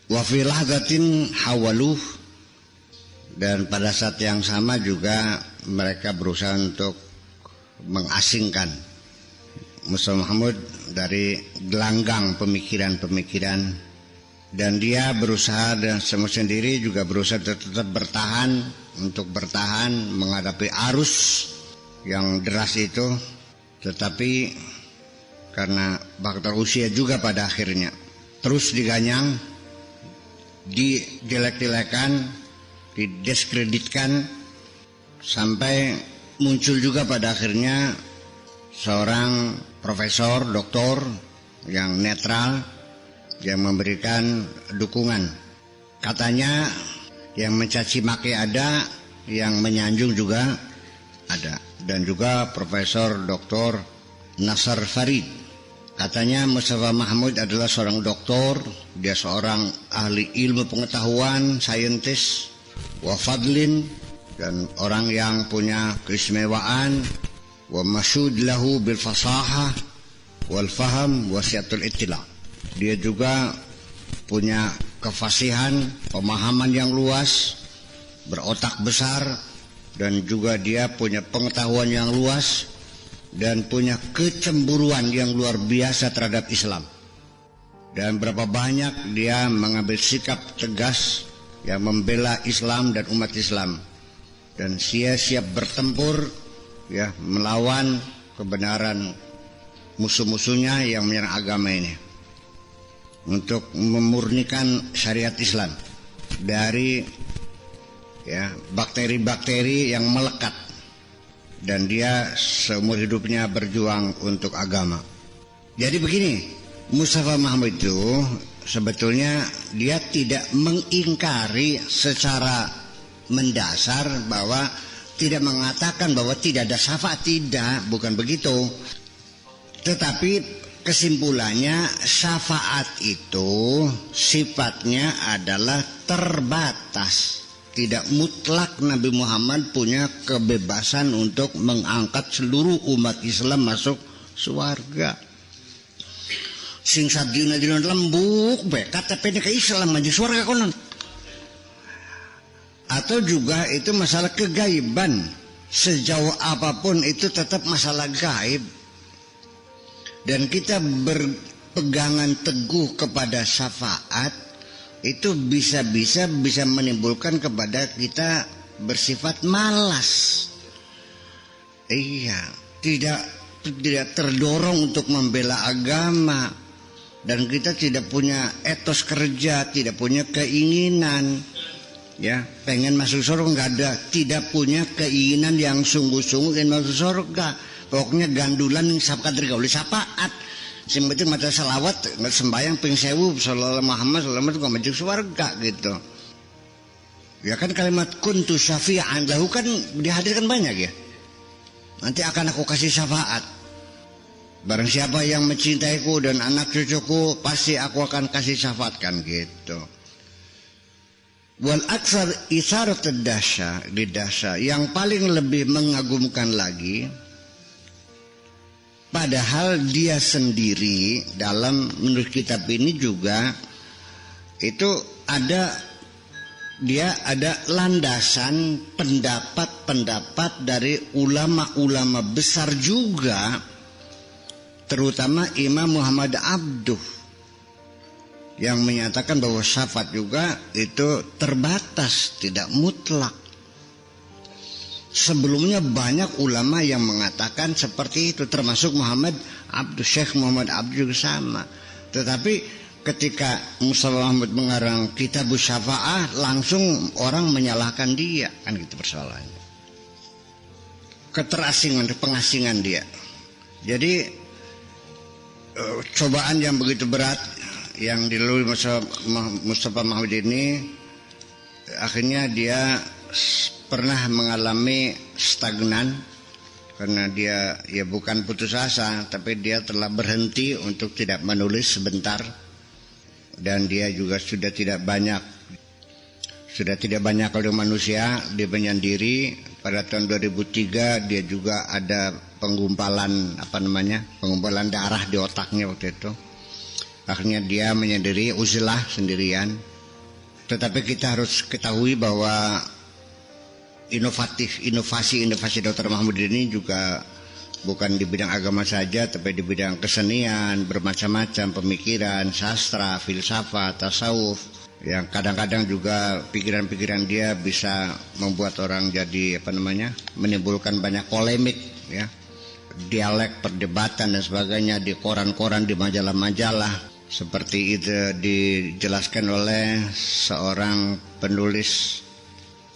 Wa fi lahzatin hawaluh, dan pada saat yang sama juga mereka berusaha untuk mengasingkan Mustafa Mahmud dari gelanggang pemikiran-pemikiran, dan dia berusaha dan semua sendiri juga berusaha tetap bertahan menghadapi arus yang deras itu. Tetapi karena faktor usia juga pada akhirnya terus diganyang, dijelek-jelekan, didiskreditkan, sampai muncul juga pada akhirnya seorang profesor, doktor yang netral, yang memberikan dukungan. Katanya yang mencaci maki ada, yang menyanjung juga ada. Dan juga Profesor Dr. Nasar Farid. Katanya Mustafa Mahmud adalah seorang doktor, dia seorang ahli ilmu pengetahuan, saintis, wafadlin, dan orang yang punya keistimewaan, wa masyud lahu bil fasahah wal faham wa siatul ittila. Dia juga punya kefasihan, pemahaman yang luas, berotak besar, dan juga dia punya pengetahuan yang luas dan punya kecemburuan yang luar biasa terhadap Islam. Dan berapa banyak dia mengambil sikap tegas yang membela Islam dan umat Islam, dan siap bertempur ya melawan kebenaran musuh-musuhnya yang menyerang agama ini, untuk memurnikan syariat Islam dari ya bakteri-bakteri yang melekat. Dan dia seumur hidupnya berjuang untuk agama. Jadi begini, Mustafa Mahmud itu sebetulnya dia tidak mengingkari secara mendasar bahwa tidak mengatakan bahwa tidak ada syafaat, tidak, bukan begitu. Tetapi kesimpulannya syafaat itu sifatnya adalah terbatas. Tidak mutlak Nabi Muhammad punya kebebasan untuk mengangkat seluruh umat Islam masuk surga. Sing sadina dina lembuk be KTP-nya ke Islam maju surga konon. Atau juga itu masalah kegaiban. Sejauh apapun itu tetap masalah gaib. Dan kita berpegangan teguh kepada syafaat itu bisa menimbulkan kepada kita bersifat malas. Iya, tidak terdorong untuk membela agama, dan kita tidak punya etos kerja, tidak punya keinginan ya pengen masuk surga, nggak ada, tidak punya keinginan yang sungguh-sungguh ingin masuk surga. Pokoknya gandulan sabkat dari gauli syafaat. Sing penting maca salawat, sembahyang ping 1000 sallallahu Muhammad sallallahu alaihi wasallam masuk surga gitu. Ya kan kalimat kuntu syafi'an lahu kan dihadirkan banyak ya. Nanti akan aku kasih syafaat. Barang siapa yang mencintaiku dan anak cucuku, pasti aku akan kasih syafaatkan gitu. Wal aksar isarat didasya, yang paling lebih mengagumkan lagi, padahal dia sendiri dalam menurut kitab ini juga itu ada landasan pendapat-pendapat dari ulama-ulama besar juga, terutama Imam Muhammad Abduh, yang menyatakan bahwa syafaat juga itu terbatas, tidak mutlak. Sebelumnya banyak ulama yang mengatakan seperti itu, termasuk Syekh Muhammad Abduh juga sama. Tetapi ketika Mustafa Mahmud mengarang kitab Syafa'ah, langsung orang menyalahkan dia, kan gitu persoalannya. Keterasingan, pengasingan dia. Jadi cobaan yang begitu berat yang dilalui Mustafa Mahmud ini, akhirnya dia pernah mengalami stagnan, karena dia ya bukan putus asa, tapi dia telah berhenti untuk tidak menulis sebentar, dan dia juga sudah tidak banyak oleh manusia. Dia menyendiri. Pada tahun 2003 dia juga ada penggumpalan darah di otaknya waktu itu. Akhirnya dia menyendiri, uzlah, sendirian. Tetapi kita harus ketahui bahwa inovasi Dr. Mahmud ini juga bukan di bidang agama saja, tapi di bidang kesenian, bermacam-macam, pemikiran, sastra, filsafat, tasawuf, yang kadang-kadang juga pikiran-pikiran dia bisa membuat orang jadi menimbulkan banyak polemik, ya, dialek, perdebatan dan sebagainya di koran-koran, di majalah-majalah. Seperti itu dijelaskan oleh seorang penulis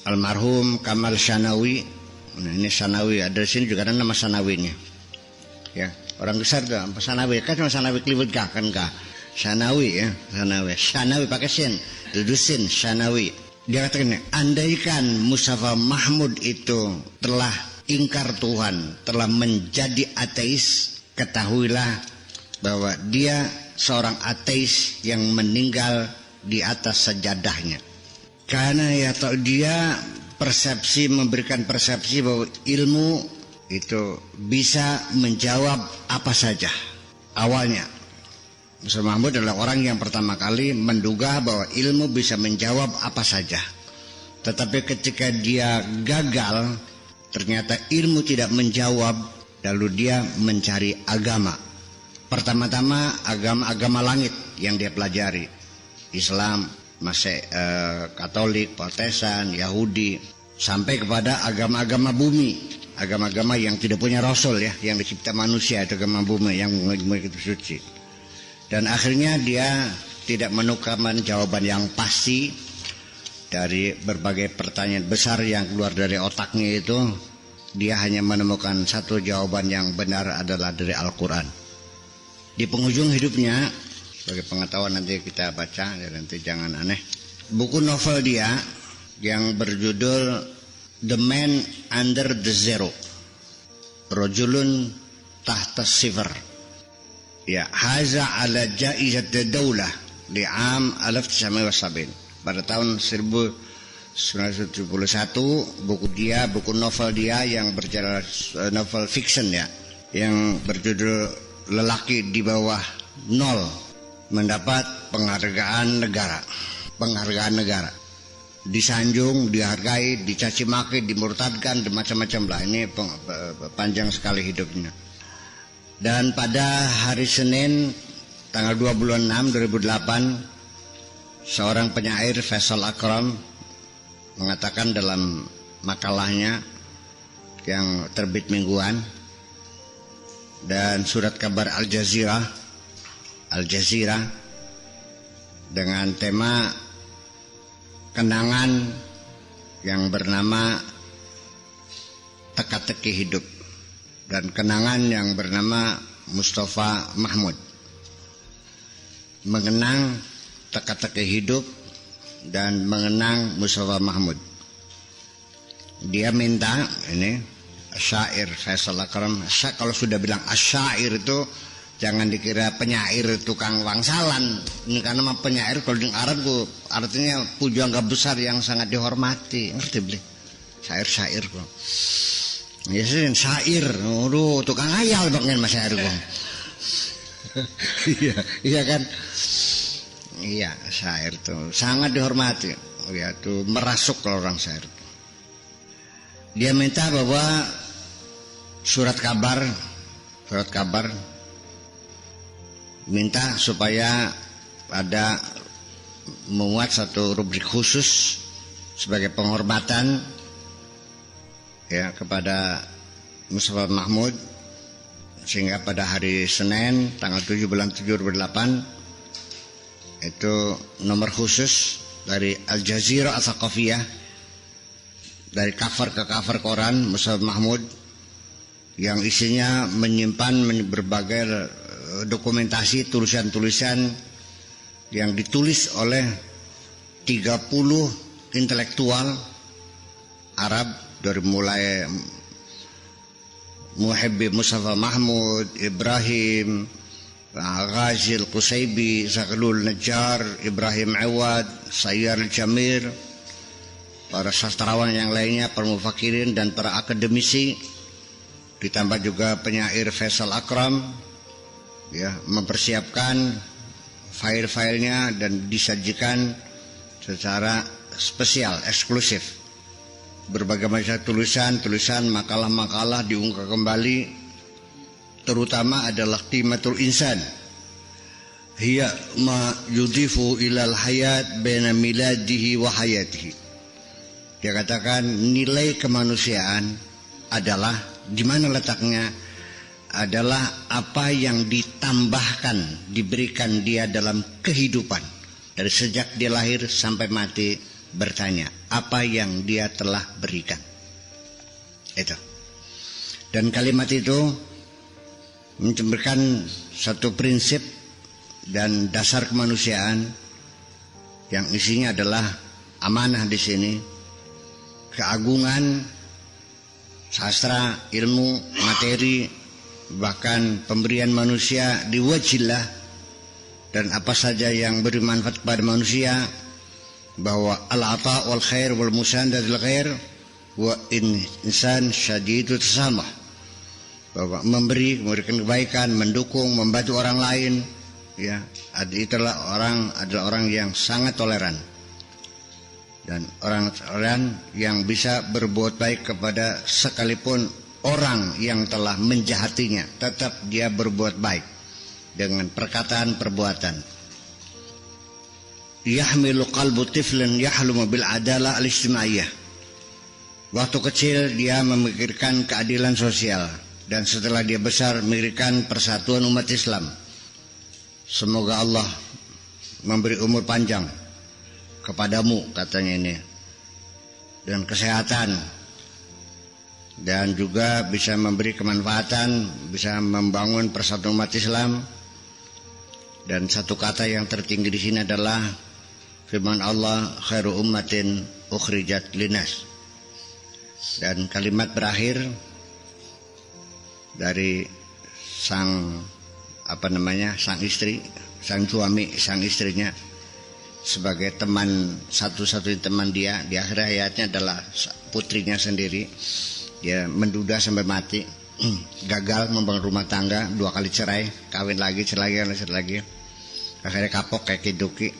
almarhum Kamal Shanawi. Nah, ini Shanawi, ada di sini juga ada nama Shanawinya. Ya, orang besar tuh, Shanawi kan sama Shanawi Kliwut kan kah? Shanawi ya, Shanawi pakai sin, dudusin Shanawi. Dia katakan, andaikan Mustafa Mahmud itu telah ingkar Tuhan, telah menjadi ateis, ketahuilah bahwa dia seorang ateis yang meninggal di atas sajadahnya. Karena ya dia memberikan persepsi bahwa ilmu itu bisa menjawab apa saja. Awalnya Mustafa Mahmud adalah orang yang pertama kali menduga bahwa ilmu bisa menjawab apa saja. Tetapi ketika dia gagal, ternyata ilmu tidak menjawab, lalu dia mencari agama. Pertama-tama agama langit yang dia pelajari, Islam, Katolik, Protestan, Yahudi, sampai kepada agama-agama bumi, agama-agama yang tidak punya rasul, ya, yang dicipta manusia, itu agama bumi yang begitu suci. Dan akhirnya dia tidak menemukan jawaban yang pasti dari berbagai pertanyaan besar yang keluar dari otaknya itu. Dia hanya menemukan satu jawaban yang benar adalah dari Al-Quran. Di penghujung hidupnya, sebagai pengetahuan nanti kita baca, ya, nanti jangan aneh, buku novel dia yang berjudul The Man Under the Zero, Rajulun Tahta Sifar, ya, haza ala jaizat daulah di am 1970, pada tahun 1971. buku novel dia yang berjalan, novel fiction, ya, yang berjudul Lelaki di Bawah Nol, mendapat penghargaan negara. Disanjung, dihargai, dicaci maki, dimurtadkan, macam-macam lah. Ini panjang sekali hidupnya. Dan pada hari Senin tanggal 2 bulan 6 2008, seorang penyair, Faisal Akram, mengatakan dalam makalahnya yang terbit mingguan dan surat kabar Al Jazeera dengan tema kenangan yang bernama Teka-teki Hidup dan kenangan yang bernama Mustafa Mahmud. Mengenang teka-teki hidup dan mengenang Mustafa Mahmud. Dia minta ini syair Faisal Akram. Kalau sudah bilang asyair itu jangan dikira penyair tukang wangsalan. Ini karena penyair kalau di Arab artinya pujangga besar yang sangat dihormati. Ngerti beli? Syair kok. Ya sih syair. Aduh, tukang ayal banget mas syair kok. Iya kan? Iya, syair tuh sangat dihormati. Ya tuh merasuk kalau orang syair. Dia minta bahwa surat kabar minta supaya ada memuat satu rubrik khusus sebagai penghormatan, ya, kepada Mustafa Mahmud, sehingga pada hari Senin tanggal 7 bulan 7 2008 itu nomor khusus dari Al Jazeera Al-Thaqafiyah, dari cover ke cover koran Mustafa Mahmud, yang isinya menyimpan berbagai dokumentasi, tulisan-tulisan yang ditulis oleh 30 intelektual Arab, dari mulai Muhibbi Mustafa Mahmud, Ibrahim Ghazil Qusaybi, Zaghlul Najjar, Ibrahim Awad, Sayyar Jamir, para sastrawan yang lainnya, para mufakirin dan para akademisi, ditambah juga penyair Faisal Akram, ya, mempersiapkan file-filenya dan disajikan secara spesial, eksklusif. Berbagai macam tulisan, makalah-makalah diunggah kembali, terutama adalah Qimatul Insan. Hiya ma yudifu ilal hayat baina miladihi wa hayatihi. Dia katakan nilai kemanusiaan adalah, di mana letaknya, adalah apa yang ditambahkan, diberikan dia dalam kehidupan. Dari sejak dia lahir sampai mati, bertanya apa yang dia telah berikan. Itu. Dan kalimat itu memberikan satu prinsip dan dasar kemanusiaan yang isinya adalah amanah di sini, keagungan, sastra, ilmu, materi, bahkan pemberian manusia diwajillah, dan apa saja yang beri manfaat kepada manusia, bahwa al-ata wal khair wal musandadil khair wa insan syadidut tasamah, bahwa memberikan kebaikan, mendukung, membantu orang lain, ya, adalah orang yang sangat toleran, dan orang toleran yang bisa berbuat baik kepada sekalipun orang yang telah menjahatinya, tetap dia berbuat baik dengan perkataan, perbuatan. Yahmilu qalbu tiflan yahlumu bil adalah al-ijtimaiyah. Waktu kecil dia memikirkan keadilan sosial, dan setelah dia besar memikirkan persatuan umat Islam. Semoga Allah memberi umur panjang kepadamu, katanya ini, dan kesehatan, dan juga bisa memberi kemanfaatan, bisa membangun persatuan umat Islam. Dan satu kata yang tertinggi di sini adalah firman Allah, khairu ummatin ukhrijat linas. Dan kalimat berakhir dari sang istri, sang suami, sang istrinya, sebagai teman, satu-satunya teman dia di akhir hayatnya adalah putrinya sendiri. Dia menduda sampai mati, gagal membangun rumah tangga, 2 kali cerai, kawin lagi, cerai lagi, akhirnya kapok kayak Kiduki.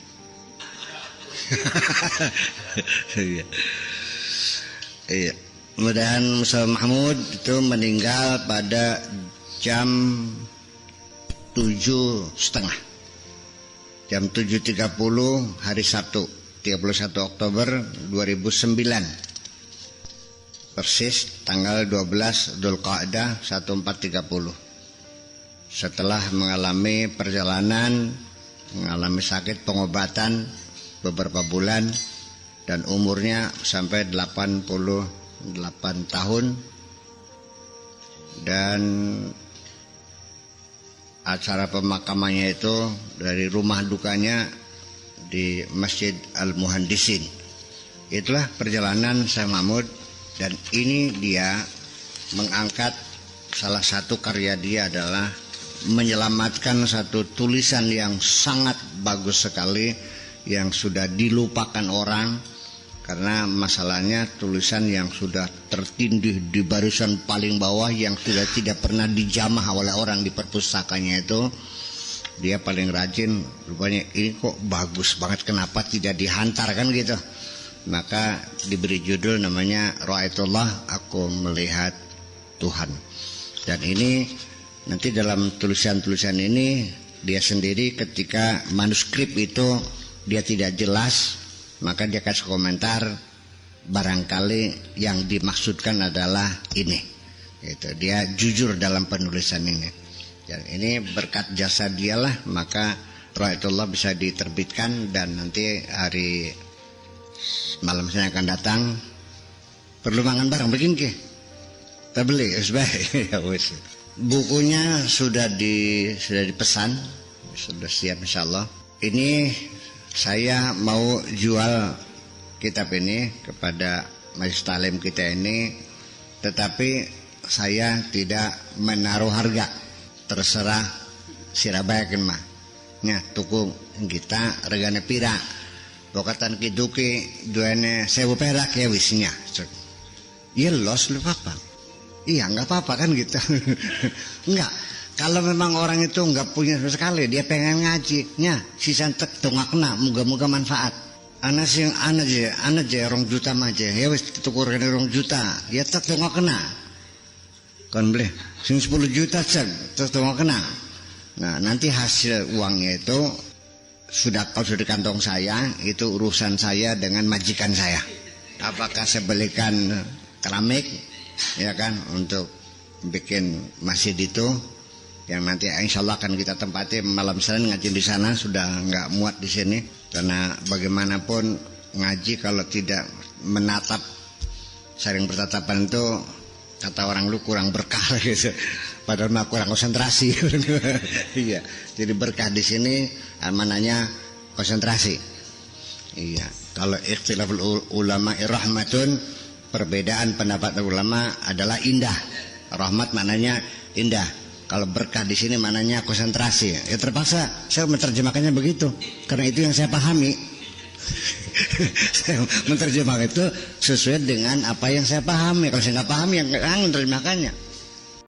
Iya. Kemudian Musa Mahmud itu meninggal pada jam 7.30, jam 7.30 hari Sabtu 31 Oktober 2009, persis tanggal 12 Dzulqa'dah 1430. Setelah mengalami perjalanan, mengalami sakit, pengobatan beberapa bulan, dan umurnya sampai 88 tahun. Dan acara pemakamannya itu dari rumah dukanya di Masjid Al-Muhandisin. Itulah perjalanan Syekh Mahmud, dan ini dia mengangkat salah satu karya dia adalah menyelamatkan satu tulisan yang sangat bagus sekali, yang sudah dilupakan orang karena masalahnya tulisan yang sudah tertindih di barisan paling bawah, yang sudah tidak pernah dijamah oleh orang di perpustakanya itu. Dia paling rajin, rupanya ini kok bagus banget, kenapa tidak dihantar, kan gitu. Maka diberi judul namanya Ra'aitullah, aku melihat Tuhan. Dan ini nanti dalam tulisan-tulisan ini dia sendiri ketika manuskrip itu dia tidak jelas, maka dia kasih komentar, barangkali yang dimaksudkan adalah ini. Gitu. Dia jujur dalam penulisan ini. Dan ini berkat jasa dialah, maka Ra'aitullah bisa diterbitkan, dan nanti hari malam saya akan datang. Perlu makan bareng begini ke? Kita beli, bukunya sudah dipesan, sudah siap insyaallah. Ini saya mau jual kitab ini kepada majelis taklim kita ini, tetapi saya tidak menaruh harga, terserah sirabayakeun mah. Nya tuku kita regane pira, bokatan Kiduki duene 1000 perak ya wisnya. Iya los lu apa? Iya nggak apa-apa kan gitu. Enggak. Kalau memang orang itu nggak punya sama sekali, dia pengen ngaji, nya sisan tek dongakna, moga-moga manfaat. Anak sing anak je 2 juta aja. Ya wis tukurkan 2 juta. Ya tak tengok kena. Kan boleh. Sing 10 juta cek terus tengok kena. Nah, nanti hasil uangnya itu sudah kalau sudah di kantong saya, itu urusan saya dengan majikan saya. Apakah saya belikan keramik ya kan untuk bikin masjid itu yang nanti insya Allah akan kita tempati malam Senin ngaji di sana, sudah nggak muat di sini karena bagaimanapun ngaji kalau tidak menatap saling bertatapan itu kata orang lu kurang berkah gitu, padahal mah kurang konsentrasi. Iya, jadi berkah di sini mananya konsentrasi. Iya, kalau ikhtilaful ulama rahmatun, perbedaan pendapat ulama adalah indah. Rahmat maknanya indah. Kalau berkah di sini maknanya konsentrasi. Ya terpaksa saya menerjemahkannya begitu karena itu yang saya pahami. Saya menerjemahkan itu sesuai dengan apa yang saya pahami. Kalau saya nggak pahami, yang nggak menerjemahkannya.